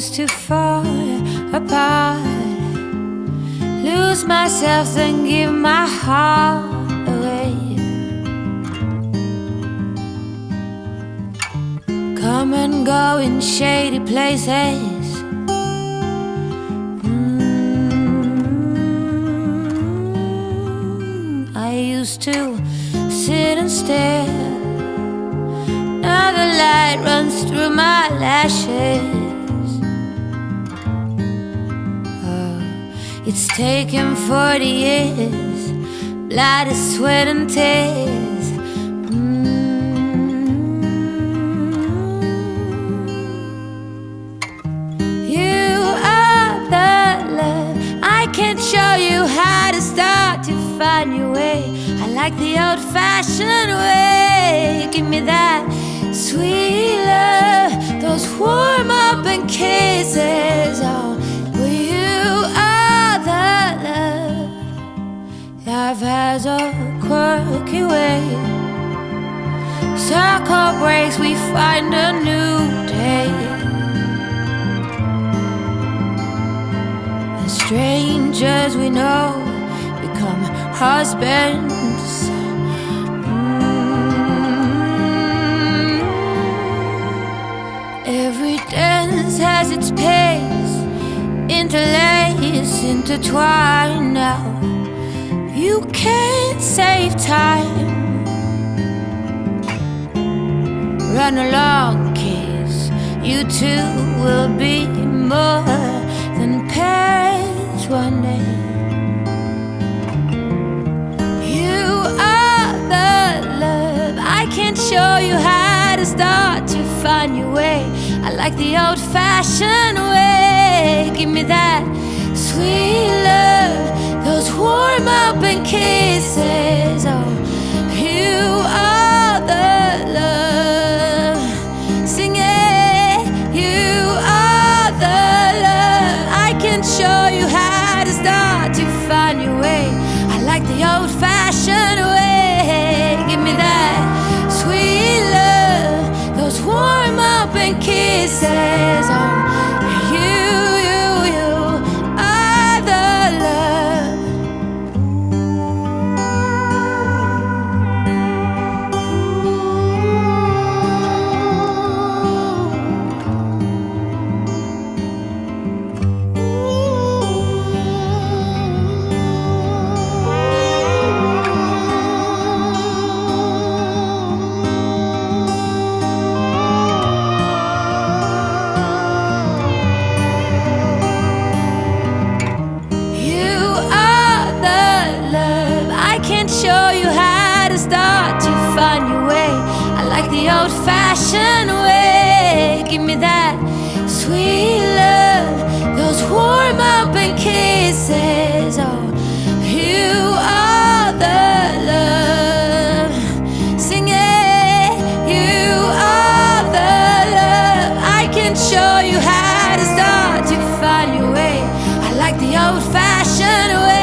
used to fall apart, lose myself and give my heart away. Come and go in shady places. I used to sit and stare. Now the light runs through my lashes. Oh, it's taken 40 years, blood, sweat and tears. You are the love. I can't show you how to start to find your way. I like the old-fashioned way. Give me that sweet love, those warm up and kisses. Oh, well, you are the love. Life has a quirky way. Circle breaks, we find a new day. And strangers we know become husbands. Every dance has its pace, interlace, intertwine. Now you can't save time. Run along, kids, you two will be more than pairs one day. You are the love. I can't show you how to start to find your way. I like the old-fashioned way. Give me that sweet love, those warm up and kisses. Oh, you are the love. Sing it. You are the love. I can show you how to start to find your way. I like the old-fashioned way. Give me that sweet love, those warm up and kisses. Oh, you are the love. Show you how to start to find your way. I like the old-fashioned way. Give me that sweet love, those warm up and kisses. Oh, you are the love. Sing it. You are the love. I can show you how to start to find your way. I like the old-fashioned way.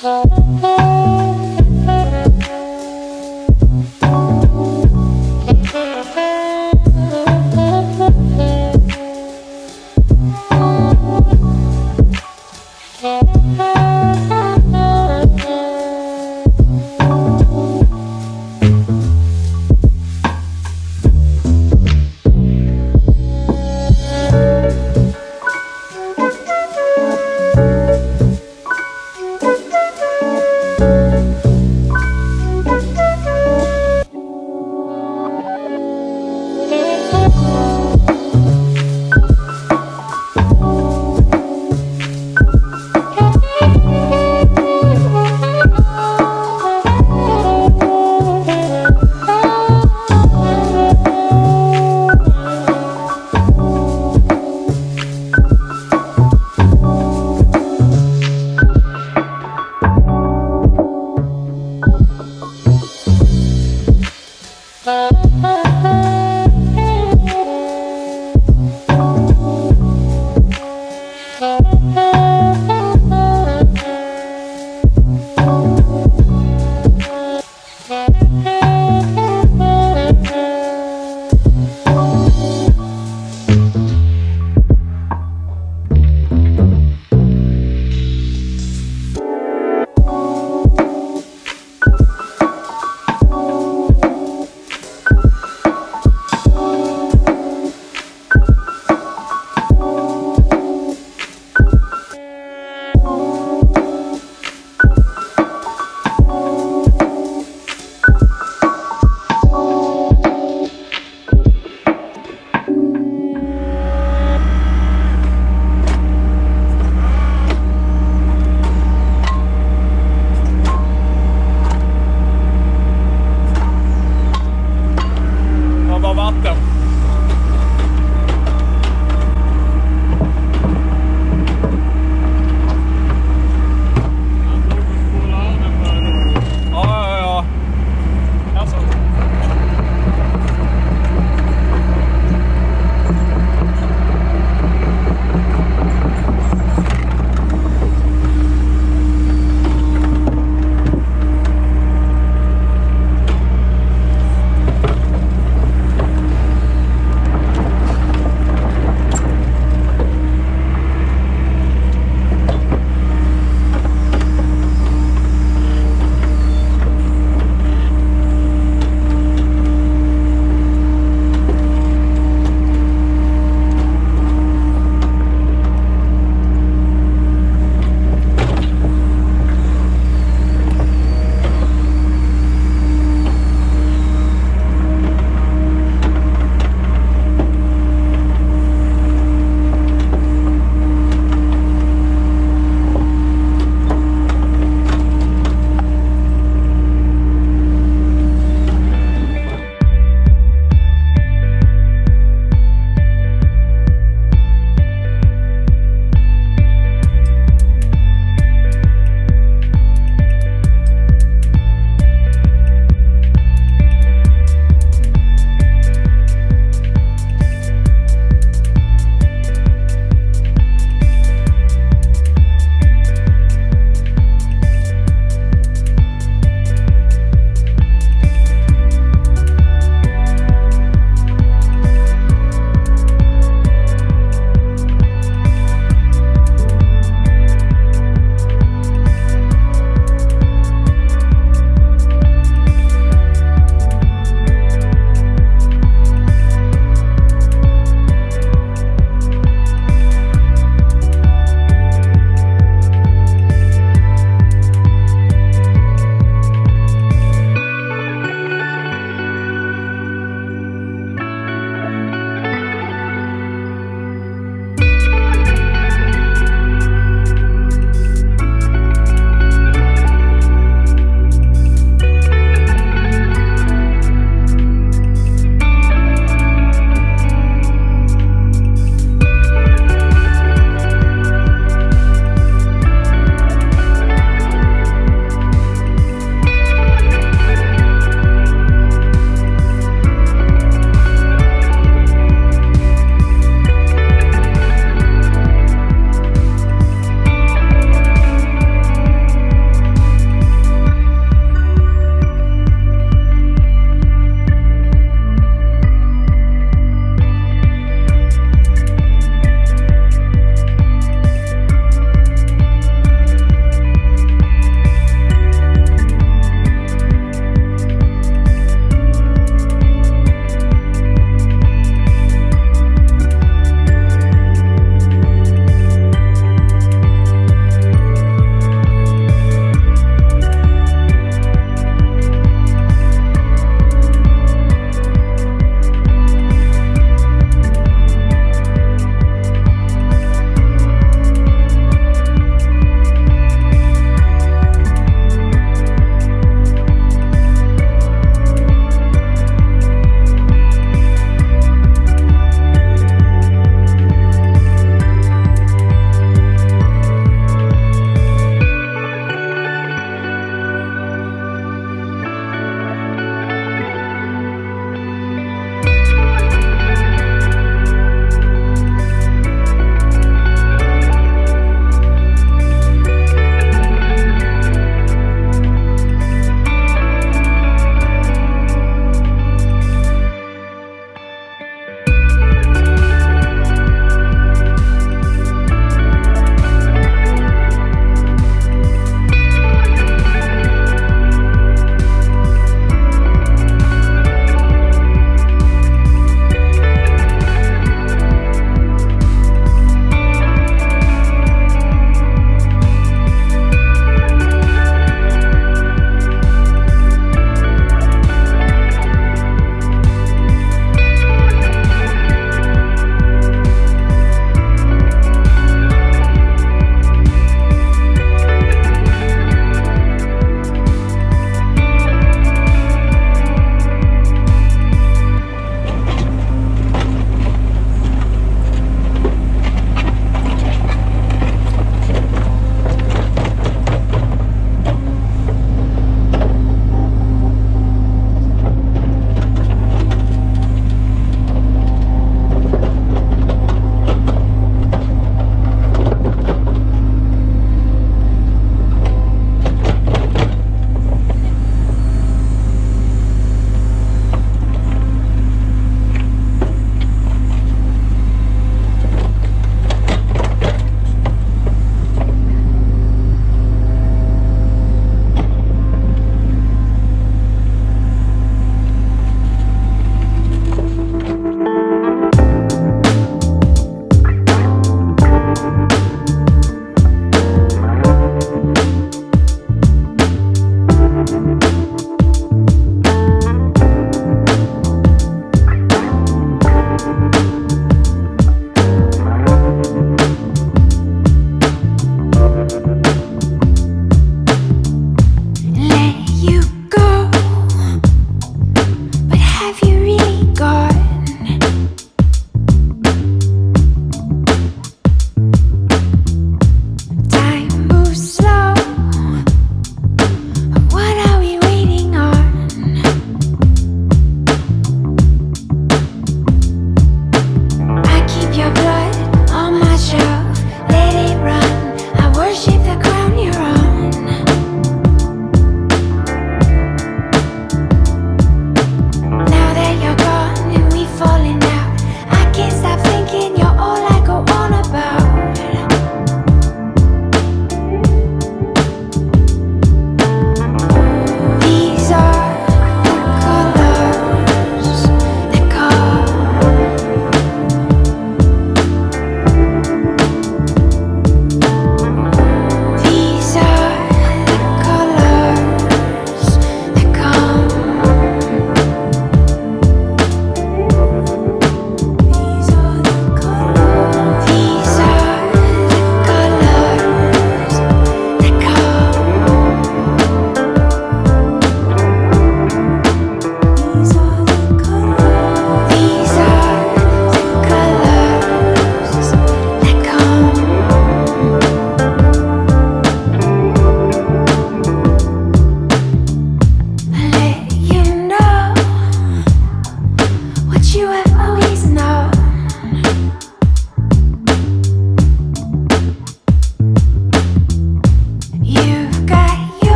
Bye.